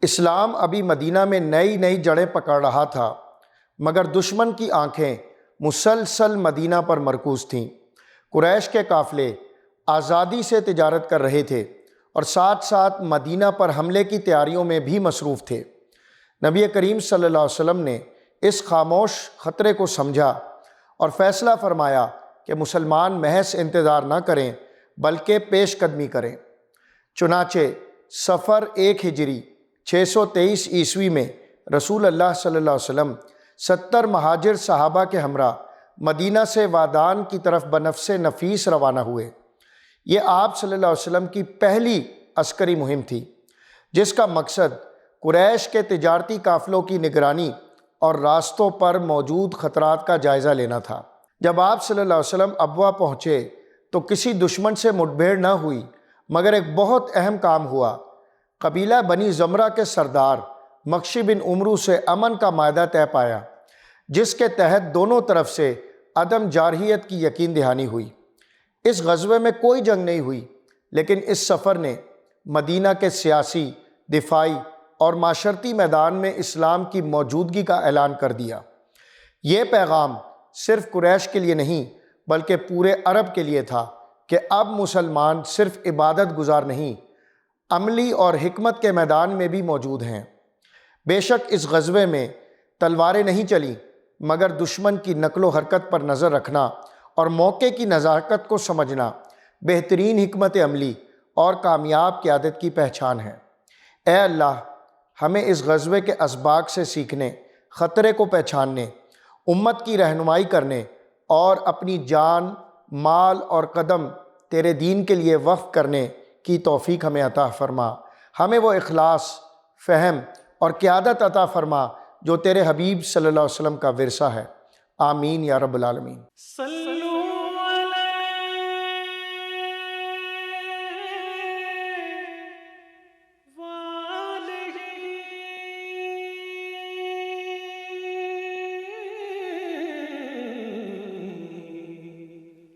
اسلام ابھی مدینہ میں نئی نئی جڑیں پکڑ رہا تھا، مگر دشمن کی آنکھیں مسلسل مدینہ پر مرکوز تھیں۔ قریش کے قافلے آزادی سے تجارت کر رہے تھے اور ساتھ ساتھ مدینہ پر حملے کی تیاریوں میں بھی مصروف تھے۔ نبی کریم صلی اللہ علیہ وسلم نے اس خاموش خطرے کو سمجھا اور فیصلہ فرمایا کہ مسلمان محض انتظار نہ کریں بلکہ پیش قدمی کریں۔ چنانچہ صفر 1 ہجری 623 عیسوی میں رسول اللہ صلی اللہ علیہ وسلم 70 مہاجر صحابہ کے ہمراہ مدینہ سے وادان کی طرف بنفس نفیس روانہ ہوئے۔ یہ آپ صلی اللہ علیہ وسلم کی پہلی عسکری مہم تھی، جس کا مقصد قریش کے تجارتی قافلوں کی نگرانی اور راستوں پر موجود خطرات کا جائزہ لینا تھا۔ جب آپ صلی اللہ علیہ وسلم ابوا پہنچے تو کسی دشمن سے مٹبھیڑ نہ ہوئی، مگر ایک بہت اہم کام ہوا۔ قبیلہ بنی زمرہ کے سردار مخشی بن عمرو سے امن کا معاہدہ طے پایا، جس کے تحت دونوں طرف سے عدم جارحیت کی یقین دہانی ہوئی۔ اس غزوے میں کوئی جنگ نہیں ہوئی، لیکن اس سفر نے مدینہ کے سیاسی، دفاعی اور معاشرتی میدان میں اسلام کی موجودگی کا اعلان کر دیا۔ یہ پیغام صرف قریش کے لیے نہیں بلکہ پورے عرب کے لیے تھا کہ اب مسلمان صرف عبادت گزار نہیں، عملی اور حکمت کے میدان میں بھی موجود ہیں۔ بے شک اس غزوے میں تلواریں نہیں چلیں، مگر دشمن کی نقل و حرکت پر نظر رکھنا اور موقع کی نزاکت کو سمجھنا بہترین حکمت عملی اور کامیاب قیادت کی پہچان ہے۔ اے اللہ، ہمیں اس غزوے کے اسباق سے سیکھنے، خطرے کو پہچاننے، امت کی رہنمائی کرنے اور اپنی جان، مال اور قدم تیرے دین کے لیے وقف کرنے کی توفیق ہمیں عطا فرما۔ ہمیں وہ اخلاص، فہم اور قیادت عطا فرما جو تیرے حبیب صلی اللہ علیہ وسلم کا ورثہ ہے۔ آمین یا رب العالمین۔